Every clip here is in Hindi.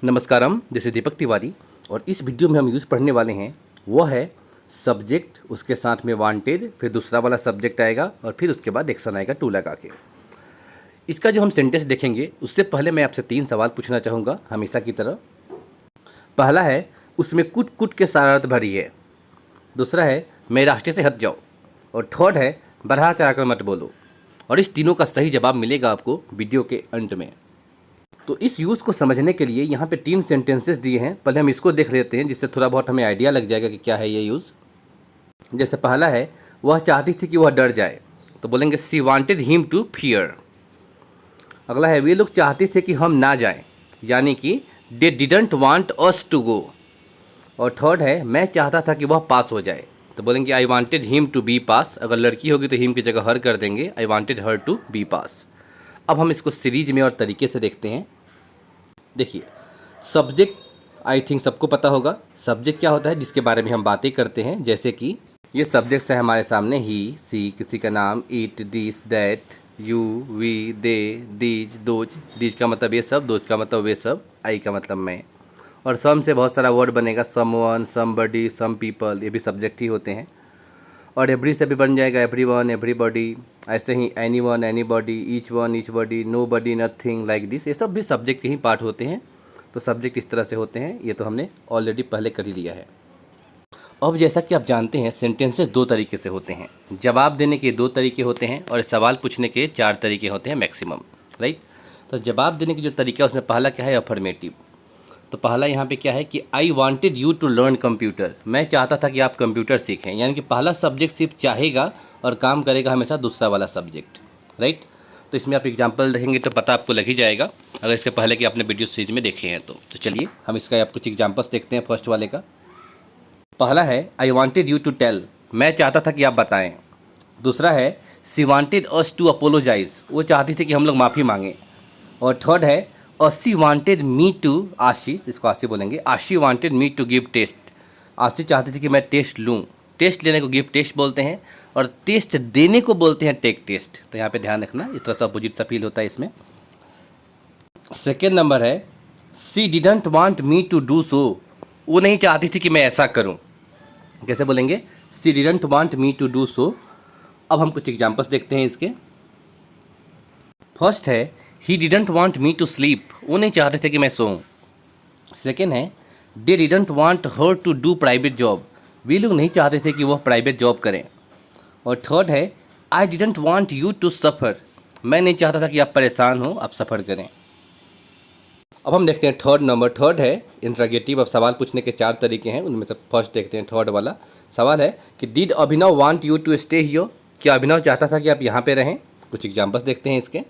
नमस्कारम, जैसे दीपक तिवारी। और इस वीडियो में हम यूज़ पढ़ने वाले हैं वो है सब्जेक्ट, उसके साथ में वांटेड, फिर दूसरा वाला सब्जेक्ट आएगा और फिर उसके बाद एक्शन आएगा टू लगा के। इसका जो हम सेंटेंस देखेंगे उससे पहले मैं आपसे 3 सवाल पूछना चाहूँगा हमेशा की तरह। पहला है उसमें कुट कुट के शरारत भरी है। दूसरा है मैं रास्ते से हट जाओ। और थर्ड है बढ़ा चढ़ा कर मत बोलो। और इस तीनों का सही जवाब मिलेगा आपको वीडियो के अंत में। तो इस यूज़ को समझने के लिए यहाँ पे 3 सेंटेंसेस दिए हैं। पहले हम इसको देख लेते हैं जिससे थोड़ा बहुत हमें आइडिया लग जाएगा कि क्या है ये यूज़। जैसे पहला है वह चाहती थी कि वह डर जाए, तो बोलेंगे सी वांटेड हिम टू फियर। अगला है वे लोग चाहते थे कि हम ना जाएं, यानी कि they didn't want us to go. और थर्ड है मैं चाहता था कि वह पास हो जाए, तो बोलेंगे I wanted him to be pass. अगर लड़की होगी तो हिम की जगह हर कर देंगे, I wanted her to be pass. अब हम इसको सीरीज में और तरीके से देखते हैं। देखिए, सब्जेक्ट आई थिंक सबको पता होगा। सब्जेक्ट क्या होता है जिसके बारे में हम बातें करते हैं, जैसे कि ये सब्जेक्ट्स है हमारे सामने ही, सी, किसी का नाम, it, this, that, you, we, they, these, those. These का मतलब ये सब, दोज का मतलब वे सब, आई का मतलब मैं। और सम से बहुत सारा वर्ड बनेगा, समवन, समबडी, सम पीपल, ये भी सब्जेक्ट ही होते हैं। और एवरी से भी बन जाएगा एवरीवन, एवरीबॉडी। ऐसे ही anyone, anybody, each one, each body, nobody, nothing, like this, ये सब भी सब्जेक्ट के ही पार्ट होते हैं। तो सब्जेक्ट इस तरह से होते हैं, ये तो हमने ऑलरेडी पहले कर ही लिया है। अब जैसा कि आप जानते हैं सेंटेंसेस 2 तरीके से होते हैं। जवाब देने के 2 तरीके होते हैं और सवाल पूछने के 4 तरीके होते हैं मैक्सिमम, राइट। तो जवाब देने की जो तरीका है उसमें पहला क्या है, अफर्मेटिव। तो पहला यहाँ पे क्या है कि I wanted you to learn computer, मैं चाहता था कि आप कंप्यूटर सीखें। यानी कि पहला सब्जेक्ट सिर्फ चाहेगा और काम करेगा हमेशा दूसरा वाला सब्जेक्ट, राइट। तो इसमें आप एग्जांपल देखेंगे तो पता आपको लग ही जाएगा, अगर इसके पहले कि आपने वीडियो सीरीज में देखे हैं तो चलिए हम इसका आप कुछ एग्जांपल्स देखते हैं। फर्स्ट वाले का पहला है I wanted you to tell, मैं चाहता था कि आप बताएं। दूसरा है she wanted us to apologise, वो चाहती थी कि हम लोग माफ़ी मांगें। और थर्ड है आशी वांटेड मी टू, आशीष, इसको आशी बोलेंगे, Aashi wanted me to give test, Aashi चाहती थी कि मैं टेस्ट लूँ। टेस्ट लेने को गिव टेस्ट बोलते हैं और टेस्ट देने को बोलते हैं टेक टेस्ट। तो यहाँ पे ध्यान रखना, इस तरह से अपोजिट सा फील होता है इसमें। सेकेंड नंबर है she didn't want me to do so, वो नहीं चाहती थी कि मैं ऐसा करूँ। कैसे बोलेंगे, she didn't want me to do so. अब हम कुछ एग्जाम्पल्स देखते हैं इसके। फर्स्ट है he didn't want me to sleep, वो नहीं चाहते थे कि मैं सोऊं। सेकेंड है they didn't want her to do private job, वे लोग नहीं चाहते थे कि वह प्राइवेट जॉब करें। और थर्ड है I didn't want you to suffer, मैं नहीं चाहता था कि आप परेशान हो, आप सफ़र करें। अब हम देखते हैं थर्ड नंबर। थर्ड है इंट्रोगेटिव। अब सवाल पूछने के 4 तरीके हैं, उनमें से फर्स्ट देखते हैं थर्ड वाला। सवाल है कि did Abhinav want you to stay here, क्या अभिनव चाहता था कि आप यहाँ पे रहें। कुछ एग्जाम्पल्स देखते हैं इसके।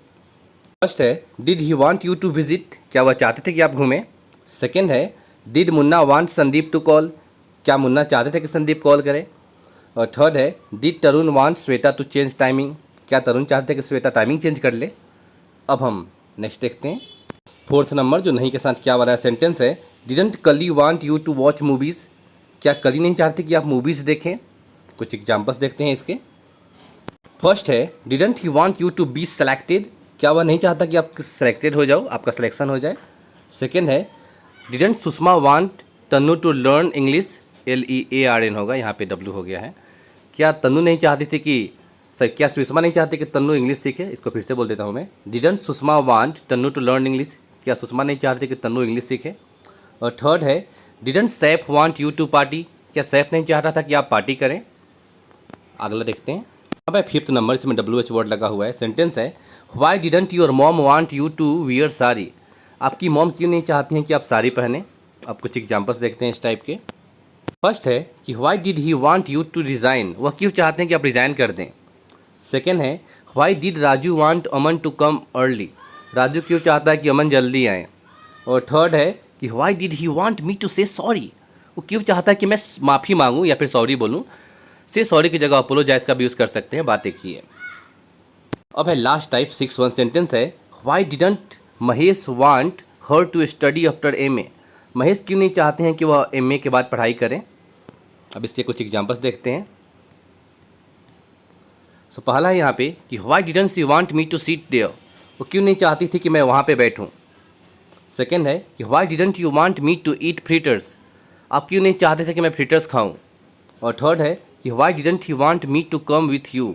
फर्स्ट है did he want you to visit, क्या वह चाहते थे कि आप घूमें। सेकेंड है did Munna want Sandeep to call, क्या मुन्ना चाहते थे कि संदीप कॉल करे। और थर्ड है did Tarun want Shweta to change timing, क्या तरुण चाहते थे कि श्वेता टाइमिंग चेंज कर ले। अब हम नेक्स्ट देखते हैं फोर्थ नंबर, जो नहीं के साथ क्या वाला सेंटेंस है, didn't Kali want you to watch movies, क्या कली नहीं चाहते कि आप मूवीज़ देखें। कुछ एग्जाम्पल्स देखते हैं इसके। फर्स्ट है didn't he want you to be selected, क्या वह नहीं चाहता कि आप सेलेक्टेड हो जाओ, आपका सिलेक्शन हो जाए। सेकेंड है didn't Sushma want Tannu to learn English, LEARN होगा, यहाँ पे W हो गया है। क्या तन्नू नहीं चाहती थी कि क्या सुषमा नहीं चाहती कि तन्नू इंग्लिश सीखे। इसको फिर से बोल देता हूँ मैं, didn't Sushma want Tannu to learn English, क्या सुषमा नहीं चाहती कि तन्नू इंग्लिश सीखे। और थर्ड है didn't Saif want you to party, क्या सैफ नहीं चाहता था कि आप पार्टी करें। अगला देखते हैं। अब है फिफ्थ नंबर, इसमें WH वर्ड लगा हुआ है। सेंटेंस है why didn't your mom want you to wear sari, आपकी मॉम क्यों नहीं चाहती हैं कि आप साड़ी पहने। अब कुछ एग्जांपल्स देखते हैं इस टाइप के। फर्स्ट है कि why did he want you to resign, वह क्यों चाहते हैं कि आप रिज़ाइन कर दें। सेकेंड है why did Raju want Aman to come early, Raju क्यों चाहता है कि अमन जल्दी आए। और थर्ड है कि why did he want me to say sorry, वो क्यों चाहता है कि मैं माफ़ी मांगूँ या फिर सॉरी बोलूँ। से सॉरी की जगह अपोलोजाइज का भी यूज़ कर सकते हैं, बात एक ही है। अब है लास्ट टाइप 6-1 सेंटेंस है why didn't Mahesh want her to study after MA, Mahesh क्यों नहीं चाहते हैं कि वह MA के बाद पढ़ाई करें। अब इसके कुछ एग्जांपल्स देखते हैं। सो पहला है यहाँ पे कि why didn't she want me to seat there, वो क्यों नहीं चाहती थी कि मैं वहाँ पे बैठूँ। सेकेंड है कि why didn't you want me to eat fritters, आप क्यों नहीं चाहते थे कि मैं फ्रीटर्स खाऊं। और थर्ड है कि why didn't you want me to come with you,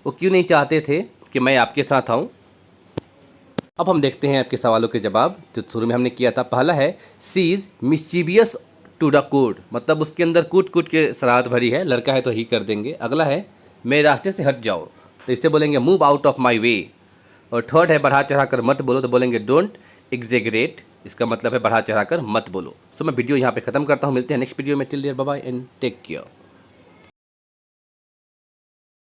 वो क्यों नहीं चाहते थे कि मैं आपके साथ आऊं। अब हम देखते हैं आपके सवालों के जवाब जो शुरू में हमने किया था। पहला है she is mischievous to the code, मतलब उसके अंदर कूट कूट के शरारत भरी है, लड़का है तो ही कर देंगे। अगला है मेरे रास्ते से हट जाओ, तो इससे बोलेंगे मूव आउट ऑफ माई वे। और थर्ड है बढ़ा चढ़ा कर मत बोलो, तो बोलेंगे डोंट एग्जेगरेट, इसका मतलब है बढ़ा चढ़ा कर मत बोलो। सो मैं वीडियो यहाँ पे ख़त्म करता हूँ, मिलते हैं नेक्स्ट वीडियो में। Till there bye bye and take care.